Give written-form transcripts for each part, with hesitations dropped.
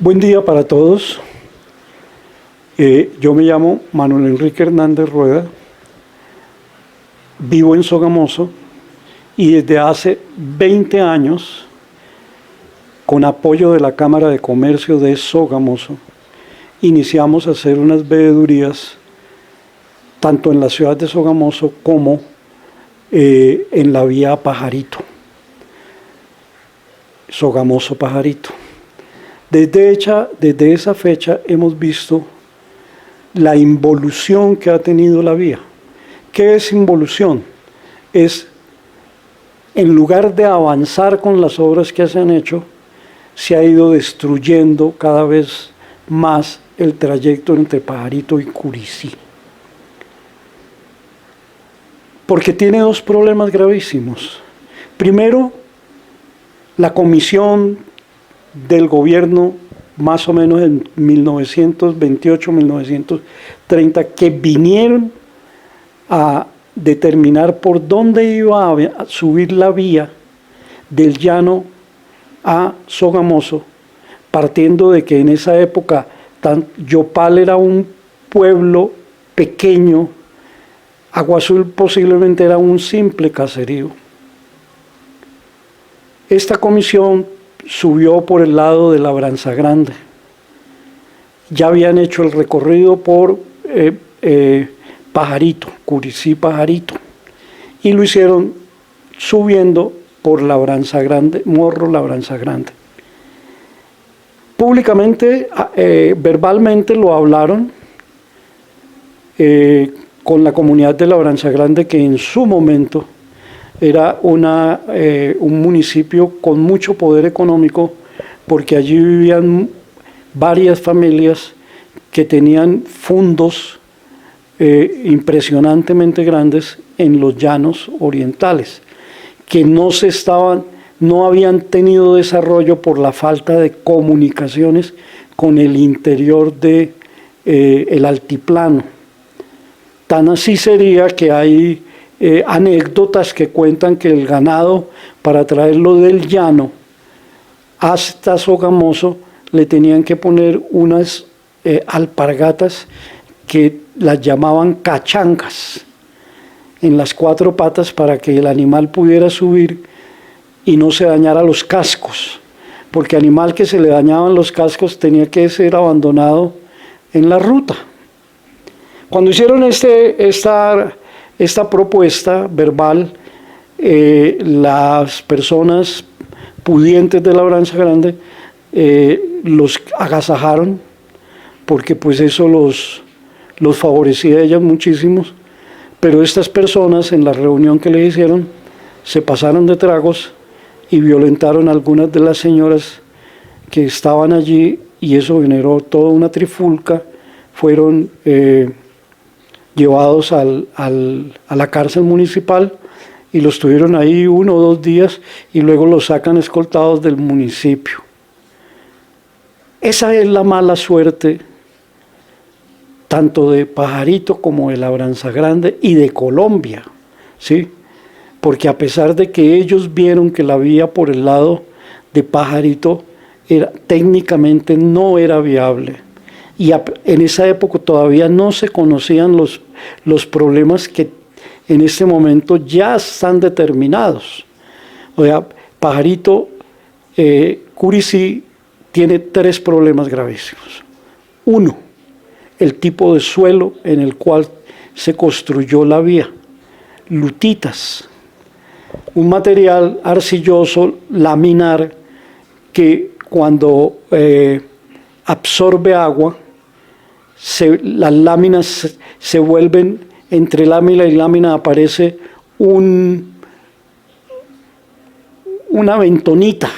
Buen día para todos. Yo me llamo Manuel Enrique Hernández Rueda, vivo en Sogamoso y desde hace 20 años, con apoyo de la Cámara de Comercio de Sogamoso, iniciamos a hacer unas veedurías tanto en la ciudad de Sogamoso como en la vía Pajarito, Sogamoso-Pajarito. Desde esa fecha hemos visto la involución que ha tenido la vía. ¿Qué es involución? Es, en lugar de avanzar con las obras que se han hecho, se ha ido destruyendo cada vez más el trayecto entre Pajarito y Curicí. Porque tiene dos problemas gravísimos. Primero, la comisión del gobierno, más o menos en 1928-1930, que vinieron a determinar por dónde iba a subir la vía del llano a Sogamoso, partiendo de que en esa época Yopal era un pueblo pequeño, Agua Azul posiblemente era un simple caserío. Esta comisión subió por el lado de Labranza Grande. Ya habían hecho el recorrido por Pajarito, Curicí-Pajarito, y lo hicieron subiendo por Labranza Grande, Morro Labranza Grande. Públicamente, verbalmente lo hablaron con la comunidad de Labranza Grande, que en su momento era un municipio con mucho poder económico, porque allí vivían varias familias que tenían fondos impresionantemente grandes en los llanos orientales, que no habían tenido desarrollo por la falta de comunicaciones con el interior de el altiplano. Tan así sería que hay anécdotas que cuentan que el ganado, para traerlo del llano hasta Sogamoso, le tenían que poner unas alpargatas que las llamaban cachangas en las cuatro patas para que el animal pudiera subir y no se dañara los cascos, porque animal que se le dañaban los cascos tenía que ser abandonado en la ruta. Cuando hicieron esta propuesta verbal, las personas pudientes de Labranza Grande los agasajaron, porque pues eso los favorecía a ellas muchísimos, pero estas personas en la reunión que les hicieron se pasaron de tragos y violentaron a algunas de las señoras que estaban allí, y eso generó toda una trifulca. Fueron llevados a la cárcel municipal y los tuvieron ahí 1 o 2 días y luego los sacan escoltados del municipio. Esa es la mala suerte tanto de Pajarito como de Labranza Grande y de Colombia, ¿sí? Porque a pesar de que ellos vieron que la vía por el lado de Pajarito técnicamente no era viable, y en esa época todavía no se conocían los problemas que en este momento ya están determinados. O sea, Pajarito, Curicí tiene 3 problemas gravísimos. 1, el tipo de suelo en el cual se construyó la vía, lutitas, un material arcilloso, laminar, que cuando absorbe agua, las láminas se vuelven, entre lámina y lámina aparece una bentonita,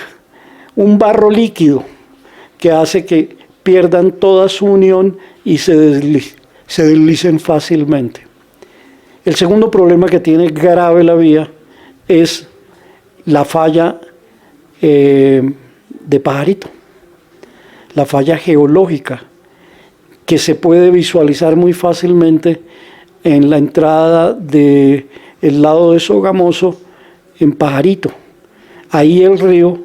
un barro líquido que hace que pierdan toda su unión y se deslicen fácilmente. El segundo problema que tiene grave la vía es la falla de Pajarito, la falla geológica, que se puede visualizar muy fácilmente en la entrada del lado de Sogamoso, en Pajarito. Ahí el río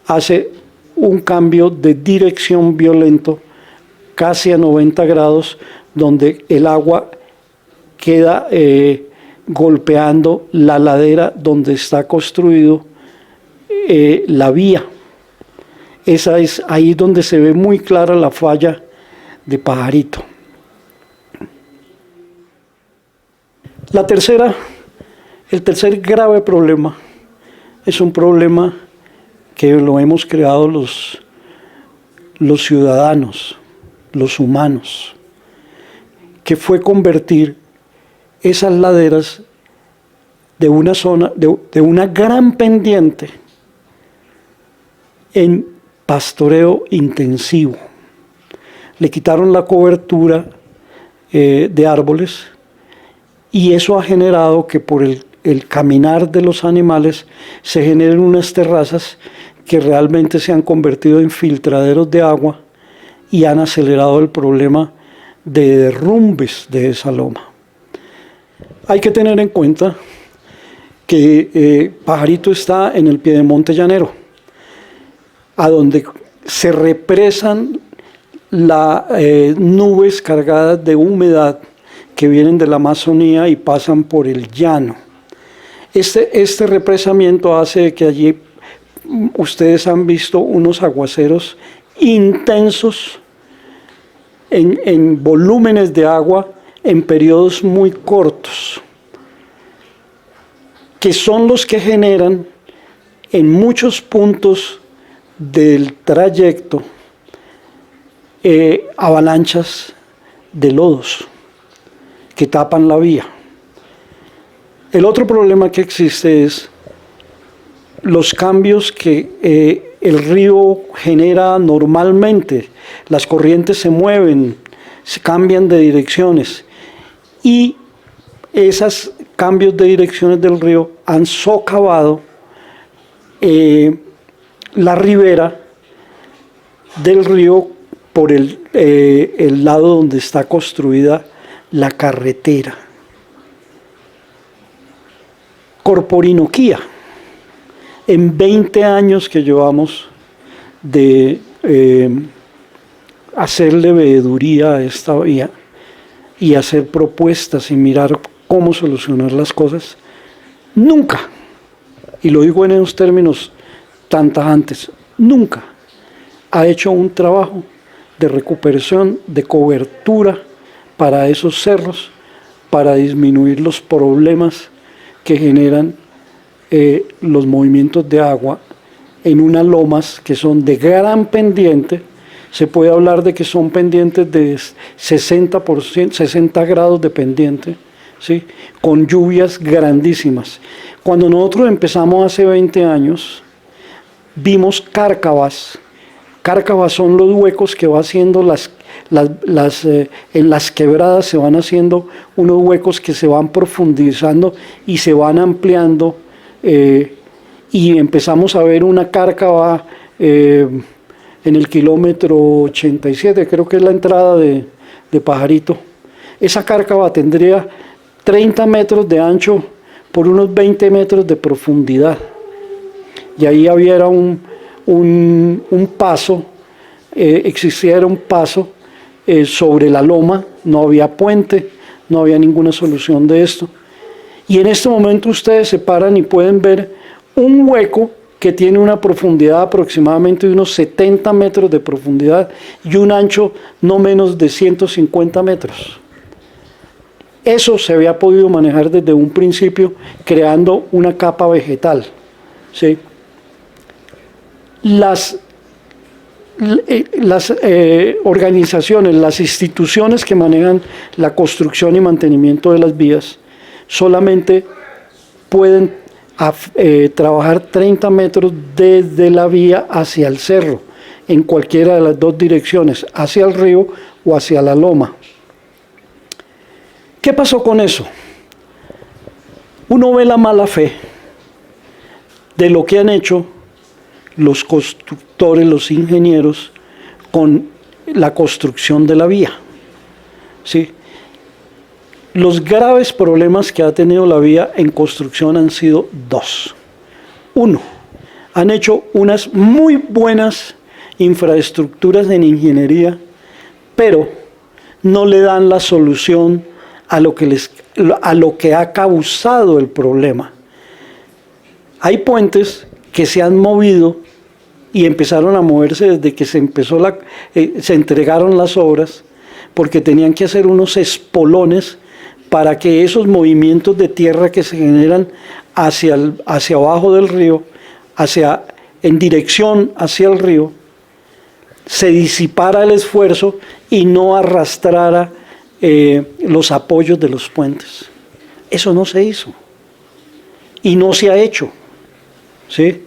hace un cambio de dirección violento casi a 90 grados, donde el agua queda golpeando la ladera donde está construido la vía. Esa es ahí donde se ve muy clara la falla de Pajarito. El tercer grave problema es un problema que lo hemos creado los ciudadanos, los humanos, que fue convertir esas laderas de una zona, de una gran pendiente, en pastoreo intensivo. Le quitaron la cobertura de árboles, y eso ha generado que por el caminar de los animales se generen unas terrazas que realmente se han convertido en filtraderos de agua y han acelerado el problema de derrumbes de esa loma. Hay que tener en cuenta que Pajarito está en el piedemonte llanero, a donde se represan las nubes cargadas de humedad que vienen de la Amazonía y pasan por el llano. Este represamiento hace que allí ustedes han visto unos aguaceros intensos en volúmenes de agua en periodos muy cortos, que son los que generan en muchos puntos del trayecto avalanchas de lodos que tapan la vía. El otro problema que existe es los cambios que el río genera normalmente. Las corrientes se mueven, se cambian de direcciones, y esos cambios de direcciones del río han socavado la ribera del río por el lado donde está construida la carretera. Corporinoquía. En 20 años que llevamos de hacerle veeduría a esta vía y hacer propuestas y mirar cómo solucionar las cosas, nunca, y lo digo en esos términos tan tajantes, nunca ha hecho un trabajo de recuperación, de cobertura para esos cerros, para disminuir los problemas que generan los movimientos de agua en unas lomas que son de gran pendiente. Se puede hablar de que son pendientes de 60 grados de pendiente, ¿sí? Con lluvias grandísimas. Cuando nosotros empezamos hace 20 años, vimos cárcavas. Cárcavas son los huecos que va haciendo en las quebradas, se van haciendo unos huecos que se van profundizando y se van ampliando, y empezamos a ver una cárcava en el kilómetro 87, creo que es la entrada de Pajarito. Esa cárcava tendría 30 metros de ancho por unos 20 metros de profundidad, y ahí había un paso, existiera un paso sobre la loma, no había puente, no había ninguna solución de esto. Y en este momento ustedes se paran y pueden ver un hueco que tiene una profundidad aproximadamente de unos 70 metros de profundidad y un ancho no menos de 150 metros. Eso se había podido manejar desde un principio creando una capa vegetal, ¿sí? Las organizaciones, las instituciones que manejan la construcción y mantenimiento de las vías solamente pueden trabajar 30 metros desde la vía hacia el cerro, en cualquiera de las dos direcciones, hacia el río o hacia la loma. ¿Qué pasó con eso? Uno ve la mala fe de lo que han hecho los constructores, los ingenieros, con la construcción de la vía, ¿sí? Los graves problemas que ha tenido la vía en construcción han sido dos. Uno, han hecho unas muy buenas infraestructuras en ingeniería, pero no le dan la solución a lo que ha causado el problema. Hay puentes que se han movido y empezaron a moverse desde que se entregaron las obras, porque tenían que hacer unos espolones para que esos movimientos de tierra que se generan hacia abajo del río, en dirección hacia el río, se disipara el esfuerzo y no arrastrara los apoyos de los puentes. Eso no se hizo y no se ha hecho, ¿sí?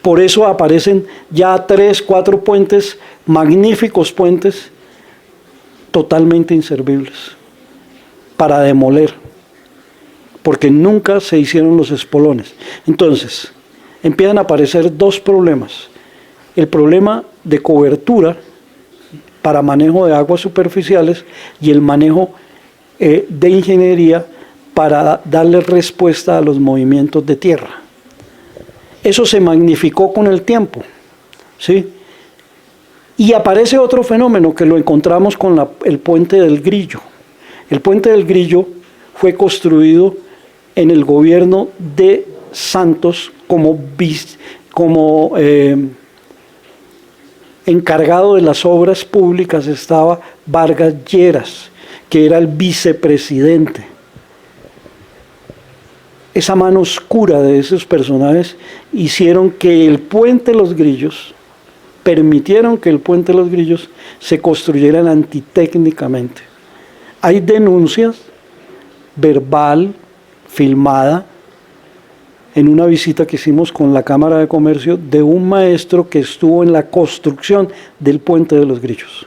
Por eso aparecen ya 3, 4 puentes, magníficos puentes, totalmente inservibles, para demoler, porque nunca se hicieron los espolones. Entonces, empiezan a aparecer 2 problemas. El problema de cobertura para manejo de aguas superficiales y el manejo de ingeniería para darle respuesta a los movimientos de tierra. Eso se magnificó con el tiempo, ¿sí? Y aparece otro fenómeno que lo encontramos con el Puente del Grillo. El Puente del Grillo fue construido en el gobierno de Santos como encargado de las obras públicas estaba Vargas Lleras, que era el vicepresidente. Esa mano oscura de esos personajes hicieron que el Puente de los Grillos, permitieron que el Puente de los Grillos se construyeran antitécnicamente. Hay denuncias verbal, filmada, en una visita que hicimos con la Cámara de Comercio de un maestro que estuvo en la construcción del Puente de los Grillos.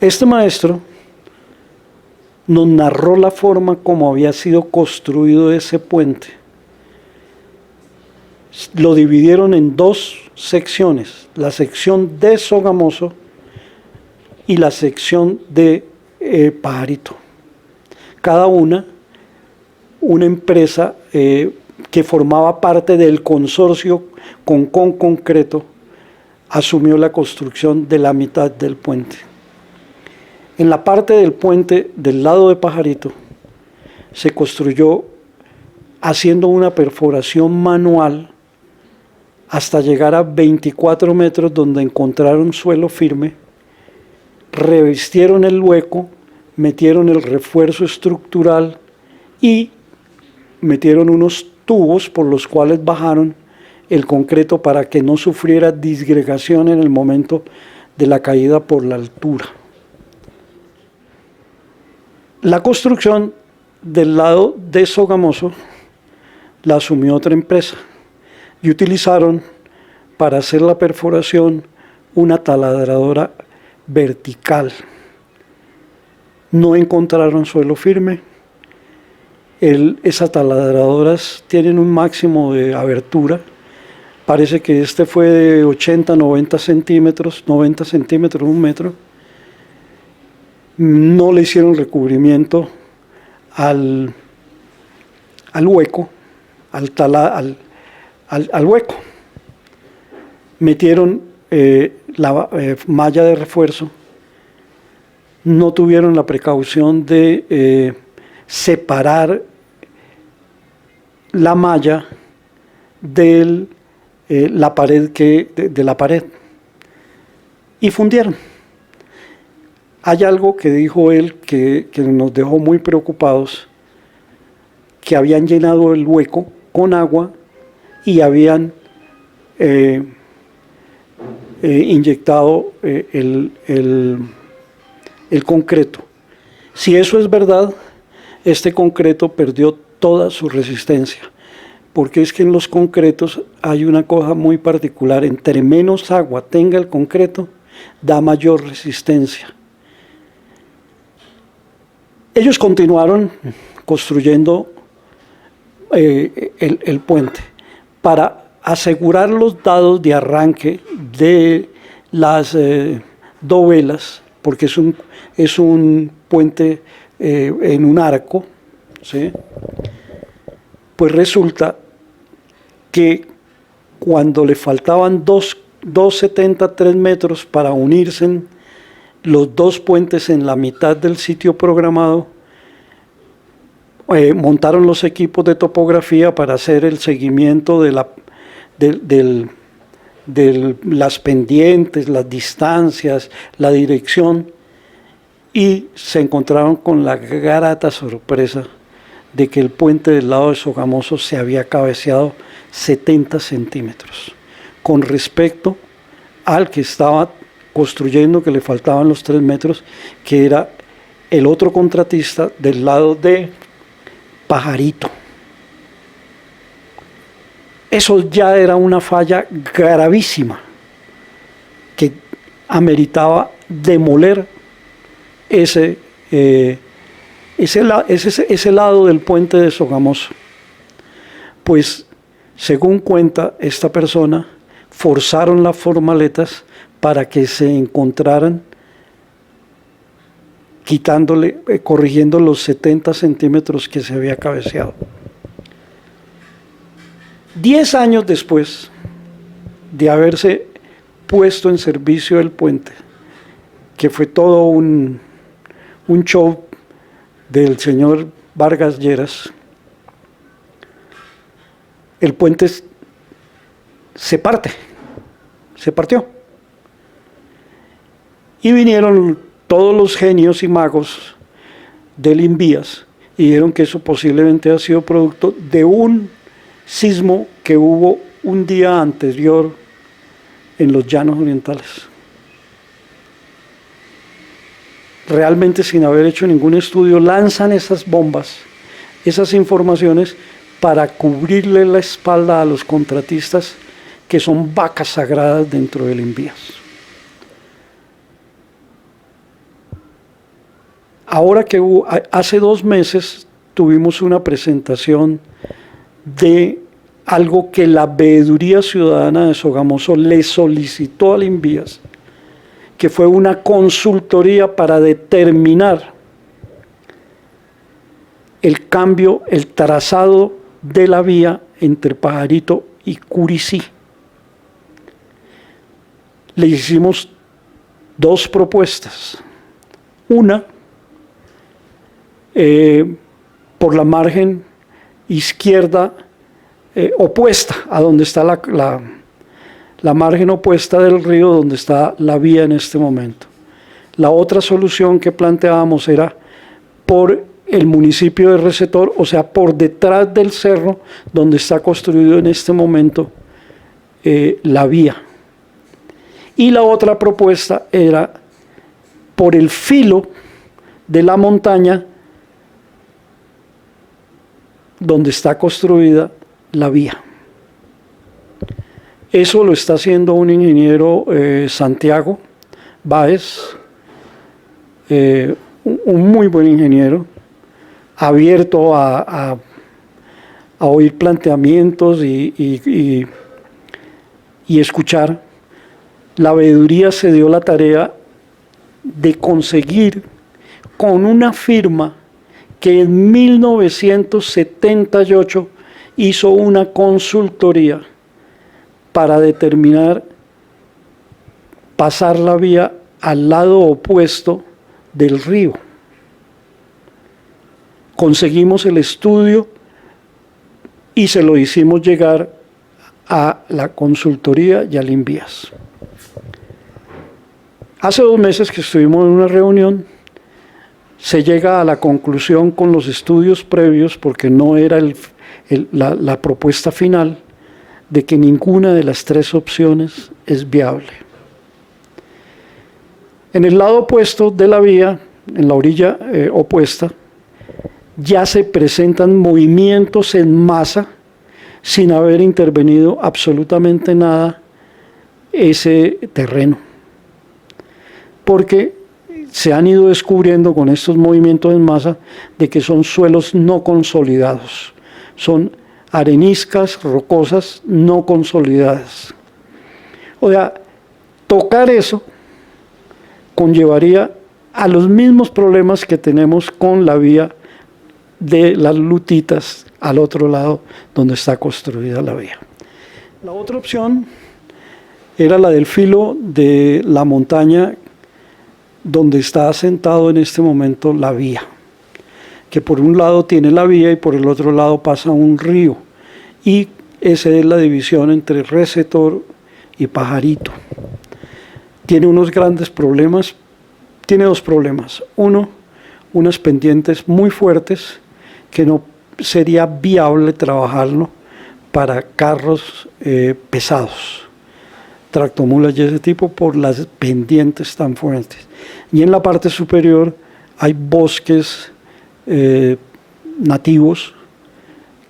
Este maestro nos narró la forma como había sido construido ese puente. Lo dividieron en 2 secciones, la sección de Sogamoso y la sección de Pajarito. Cada una empresa que formaba parte del consorcio con Concreto, asumió la construcción de la mitad del puente. En la parte del puente del lado de Pajarito se construyó haciendo una perforación manual hasta llegar a 24 metros donde encontraron suelo firme, revistieron el hueco, metieron el refuerzo estructural y metieron unos tubos por los cuales bajaron el concreto para que no sufriera disgregación en el momento de la caída por la altura. La construcción del lado de Sogamoso la asumió otra empresa y utilizaron para hacer la perforación una taladradora vertical. No encontraron suelo firme. Esas taladradoras tienen un máximo de abertura. Parece que este fue de 80, 90 centímetros, 1 metro. No le hicieron recubrimiento al hueco, al hueco. Metieron la malla de refuerzo. No tuvieron la precaución de separar la malla de la pared de la pared y fundieron. Hay algo que dijo él que nos dejó muy preocupados, que habían llenado el hueco con agua y habían inyectado el concreto. Si eso es verdad, este concreto perdió toda su resistencia, porque es que en los concretos hay una cosa muy particular: entre menos agua tenga el concreto, da mayor resistencia. Ellos continuaron construyendo el puente para asegurar los dados de arranque de las dovelas, porque es un puente en un arco, ¿sí? Pues resulta que cuando le faltaban 2 2,70, 3 metros para unirse los dos puentes en la mitad del sitio programado. Montaron los equipos de topografía para hacer el seguimiento de las pendientes, las distancias, la dirección, y se encontraron con la grata sorpresa de que el puente del lado de Sogamoso se había cabeceado 70 centímetros con respecto al que estaba construyendo, que le faltaban los 3 metros, que era el otro contratista del lado de Pajarito. Eso ya era una falla gravísima que ameritaba demoler ese lado del puente de Sogamoso. Pues, según cuenta esta persona, forzaron las formaletas para que se encontraran corrigiendo los 70 centímetros que se había cabeceado. 10 años después de haberse puesto en servicio el puente, que fue todo un show del señor Vargas Lleras, el puente se partió. Y vinieron todos los genios y magos del Invías y dijeron que eso posiblemente ha sido producto de un sismo que hubo un día anterior en los llanos orientales. Realmente, sin haber hecho ningún estudio, lanzan esas bombas, esas informaciones, para cubrirle la espalda a los contratistas que son vacas sagradas dentro del Invías. Ahora que hace 2 meses tuvimos una presentación de algo que la Veeduría Ciudadana de Sogamoso le solicitó al Invías, que fue una consultoría para determinar el cambio, el trazado de la vía entre Pajarito y Curicí. Le hicimos 2 propuestas. Una, por la margen izquierda opuesta a donde está la margen opuesta del río, donde está la vía en este momento. La otra solución que planteábamos era por el municipio de Recetor, o sea, por detrás del cerro donde está construido en este momento la vía. Y la otra propuesta era por el filo de la montaña donde está construida la vía. Eso lo está haciendo un ingeniero, Santiago Báez, un muy buen ingeniero, abierto a oír planteamientos y escuchar. La veeduría se dio la tarea de conseguir con una firma que en 1978 hizo una consultoría para determinar pasar la vía al lado opuesto del río. Conseguimos el estudio y se lo hicimos llegar a la consultoría y al Invías. Hace 2 meses que estuvimos en una reunión, se llega a la conclusión con los estudios previos, porque no era la propuesta final, de que ninguna de las 3 opciones es viable. En el lado opuesto de la vía, en la orilla opuesta, ya se presentan movimientos en masa sin haber intervenido absolutamente nada ese terreno, porque se han ido descubriendo con estos movimientos en masa de que son suelos no consolidados, son areniscas rocosas no consolidadas. O sea, tocar eso conllevaría a los mismos problemas que tenemos con la vía de las Lutitas al otro lado donde está construida la vía. La otra opción era la del filo de la montaña donde está asentado en este momento la vía, que por un lado tiene la vía y por el otro lado pasa un río, y esa es la división entre Recetor y Pajarito. Tiene unos grandes problemas, tiene dos problemas. Uno, unas pendientes muy fuertes que no sería viable trabajarlo para carros pesados, tractomulas y ese tipo, por las pendientes tan fuertes. Y en la parte superior hay bosques nativos,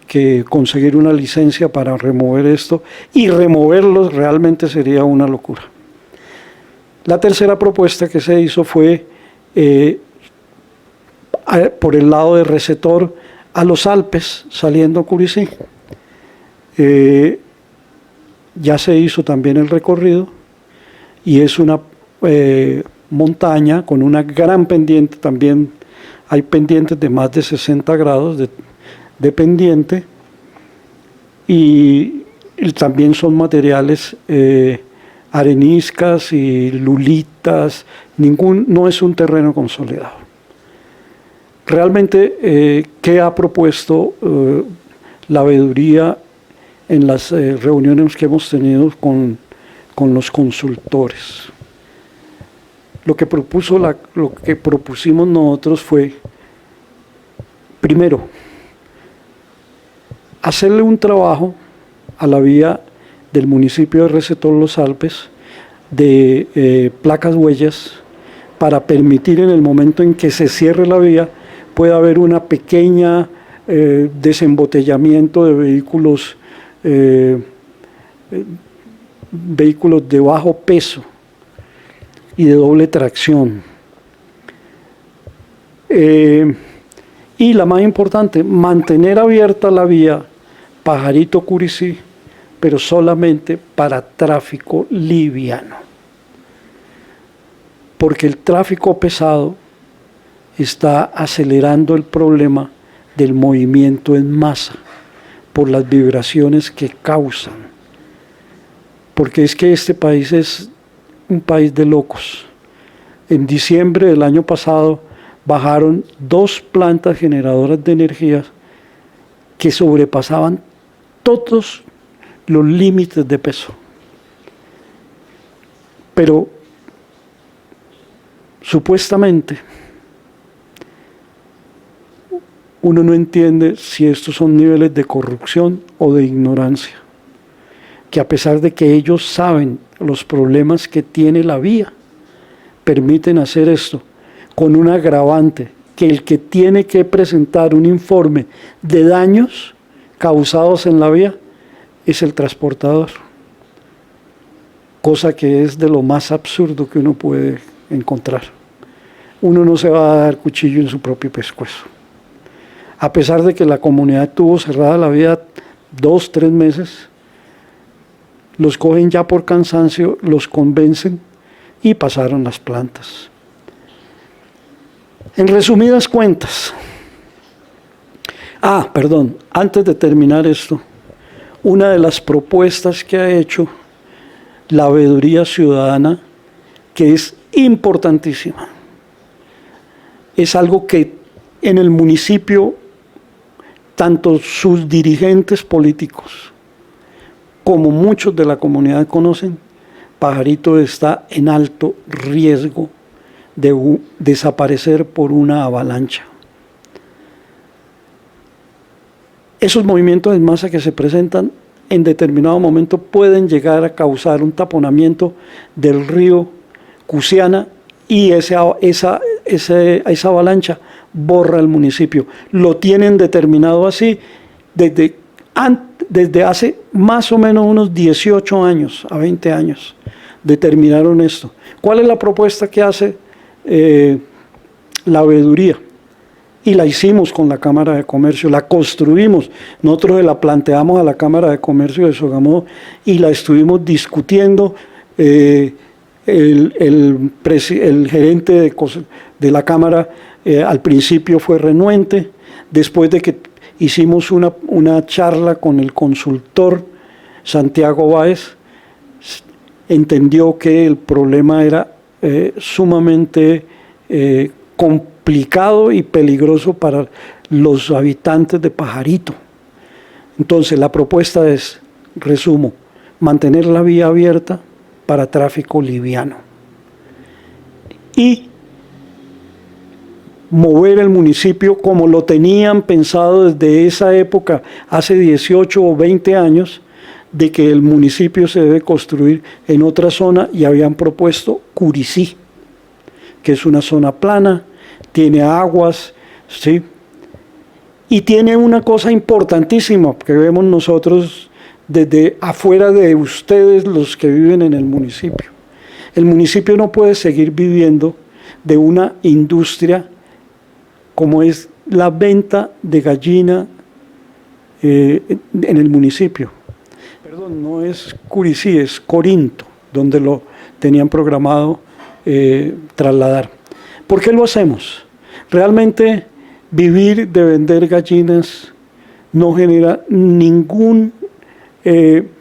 que conseguir una licencia para remover esto, y removerlos realmente sería una locura. La tercera propuesta que se hizo fue por el lado de Recetor a los Alpes, saliendo a Curicí. Ya se hizo también el recorrido, y es una montaña con una gran pendiente. También hay pendientes de más de 60 grados de pendiente, y también son materiales areniscas y lulitas. No es un terreno consolidado. Realmente, ¿qué ha propuesto la veeduría en las reuniones que hemos tenido con los consultores? Lo que propusimos nosotros fue, primero, hacerle un trabajo a la vía del municipio de Recetor Los Alpes de placas huellas, para permitir, en el momento en que se cierre la vía, pueda haber una pequeña desembotellamiento de vehículos de bajo peso y de doble tracción. Y la más importante, mantener abierta la vía Pajarito-Curicí, pero solamente para tráfico liviano, porque el tráfico pesado está acelerando el problema del movimiento en masa por las vibraciones que causan, porque es que este país es un país de locos. En diciembre del año pasado bajaron 2 plantas generadoras de energía que sobrepasaban todos los límites de peso. Pero supuestamente uno no entiende si estos son niveles de corrupción o de ignorancia, que a pesar de que ellos saben los problemas que tiene la vía, permiten hacer esto con un agravante, que el que tiene que presentar un informe de daños causados en la vía es el transportador, cosa que es de lo más absurdo que uno puede encontrar. Uno no se va a dar cuchillo en su propio pescuezo. A pesar de que la comunidad tuvo cerrada la vía 2, 3 meses, los cogen ya por cansancio, los convencen y pasaron las plantas. En resumidas cuentas, antes de terminar esto, una de las propuestas que ha hecho la veeduría ciudadana, que es importantísima, es algo que en el municipio, tanto sus dirigentes políticos como muchos de la comunidad conocen: Pajarito está en alto riesgo de desaparecer por una avalancha. Esos movimientos en masa que se presentan en determinado momento pueden llegar a causar un taponamiento del río Cusiana, y esa avalancha borra el municipio. Lo tienen determinado así desde hace más o menos unos 18 años a 20 años. Determinaron esto. ¿Cuál es la propuesta que hace la veeduría? Y la hicimos con la Cámara de Comercio, la construimos. Nosotros se la planteamos a la Cámara de Comercio de Sogamoso y la estuvimos discutiendo. El gerente de la Cámara al principio fue renuente. Después de que hicimos una charla con el consultor Santiago Báez, entendió que el problema era sumamente complicado y peligroso para los habitantes de Pajarito. Entonces la propuesta es, resumo, mantener la vía abierta para tráfico liviano y mover el municipio como lo tenían pensado desde esa época, hace 18 o 20 años, de que el municipio se debe construir en otra zona, y habían propuesto Curicí, que es una zona plana, tiene aguas, ¿sí? Y tiene una cosa importantísima que vemos nosotros desde afuera de ustedes, los que viven en el municipio. El municipio no puede seguir viviendo de una industria como es la venta de gallina en el municipio. Perdón, no es Curicí, es Corinto, donde lo tenían programado trasladar. ¿Por qué lo hacemos? Realmente vivir de vender gallinas no genera ninguna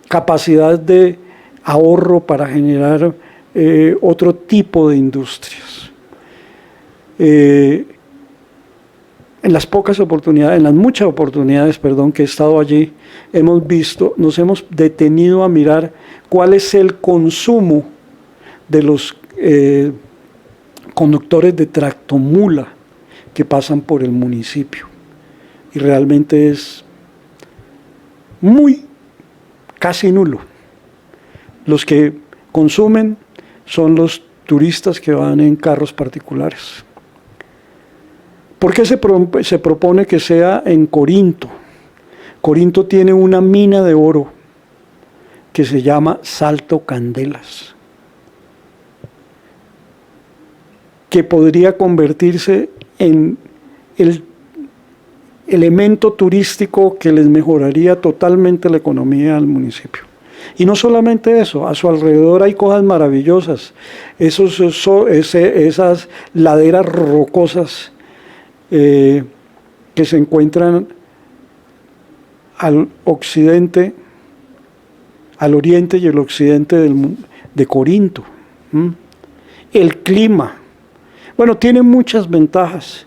capacidad de ahorro para generar otro tipo de industrias. En las pocas oportunidades, en las muchas oportunidades, perdón, que he estado allí, hemos visto, nos hemos detenido a mirar cuál es el consumo de los conductores de tractomula que pasan por el municipio. Y realmente es casi nulo. Los que consumen son los turistas que van en carros particulares. ¿Por qué se propone que sea en Corinto? Corinto tiene una mina de oro que se llama Salto Candelas, que podría convertirse en el elemento turístico que les mejoraría totalmente la economía al municipio. Y no solamente eso, a su alrededor hay cosas maravillosas, esas laderas rocosas que se encuentran al occidente, al oriente y el occidente de Corinto. El clima, bueno, tiene muchas ventajas,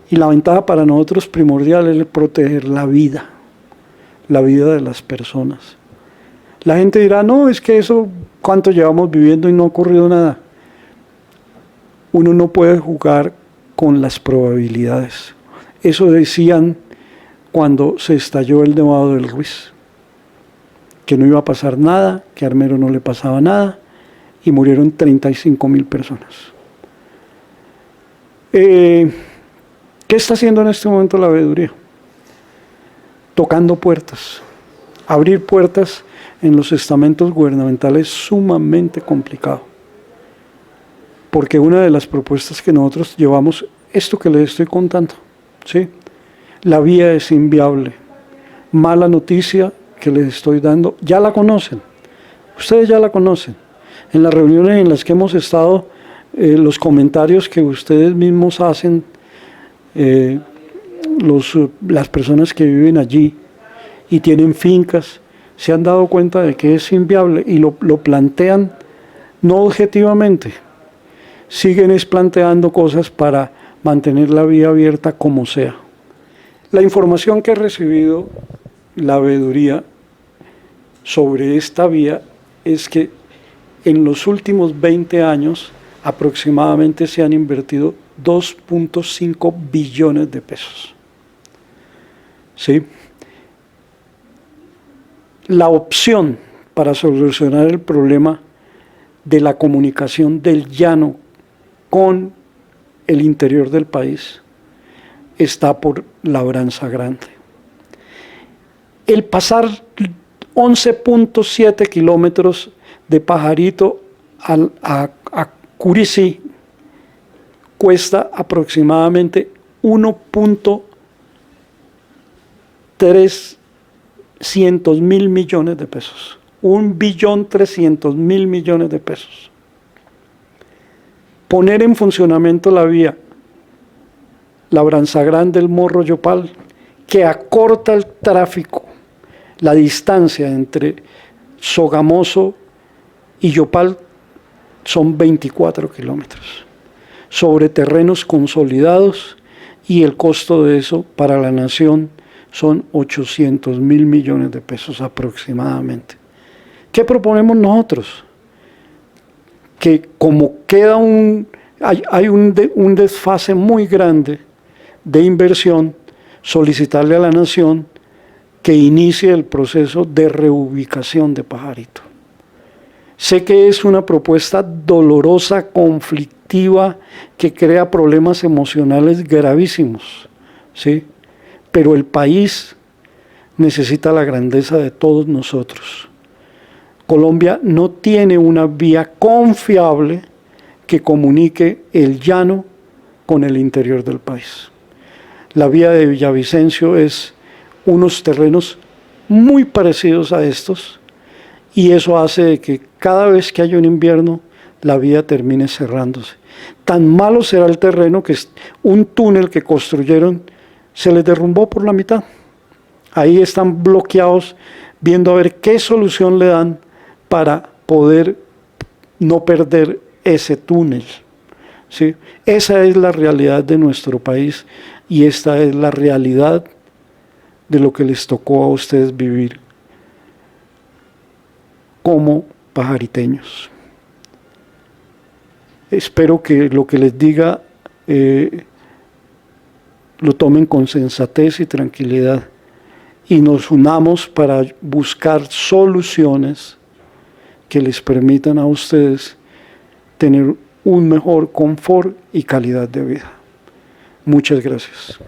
y la ventaja para nosotros primordial es proteger la vida de las personas. La gente dirá, no, es que eso, ¿cuánto llevamos viviendo y no ha ocurrido nada? Uno no puede jugar con las probabilidades. Eso decían cuando se estalló el Nevado del Ruiz, que no iba a pasar nada, que a Armero no le pasaba nada, y murieron 35.000 personas. ¿Qué está haciendo en este momento la veeduría? Tocando puertas. Abrir puertas en los estamentos gubernamentales es sumamente complicado, porque una de las propuestas que nosotros llevamos, esto que les estoy contando, ¿sí? La vía es inviable. Mala noticia que les estoy dando, ya la conocen, ustedes ya la conocen. En las reuniones en las que hemos estado, los comentarios que ustedes mismos hacen, las personas que viven allí y tienen fincas, se han dado cuenta de que es inviable y lo plantean no objetivamente. Siguen planteando cosas para mantener la vía abierta como sea. La información que ha recibido la veeduría sobre esta vía es que en los últimos 20 años aproximadamente se han invertido 2.5 billones de pesos. ¿Sí? La opción para solucionar el problema de la comunicación del llano con el interior del país está por Labranza Grande. El pasar 11.7 kilómetros de Pajarito a Curicí cuesta aproximadamente 1.300.000 millones de pesos. 1.300.000 millones de pesos. Poner en funcionamiento la vía Labranza Grande, El Morro, Yopal, que acorta el tráfico, la distancia entre Sogamoso y Yopal son 24 kilómetros, sobre terrenos consolidados, y el costo de eso para la nación son 800.000 millones de pesos aproximadamente. ¿Qué proponemos nosotros? Que como queda hay un desfase muy grande de inversión, solicitarle a la nación que inicie el proceso de reubicación de Pajarito. Sé que es una propuesta dolorosa, conflictiva, que crea problemas emocionales gravísimos, ¿sí? Pero el país necesita la grandeza de todos nosotros. Colombia no tiene una vía confiable que comunique el llano con el interior del país. La vía de Villavicencio es unos terrenos muy parecidos a estos, y eso hace de que cada vez que haya un invierno, la vía termine cerrándose. Tan malo será el terreno que un túnel que construyeron se les derrumbó por la mitad. Ahí están bloqueados viendo a ver qué solución le dan para poder no perder ese túnel, ¿sí? Esa es la realidad de nuestro país, y esta es la realidad de lo que les tocó a ustedes vivir como pajariteños. Espero que lo que les diga lo tomen con sensatez y tranquilidad, y nos unamos para buscar soluciones que les permitan a ustedes tener un mejor confort y calidad de vida. Muchas gracias.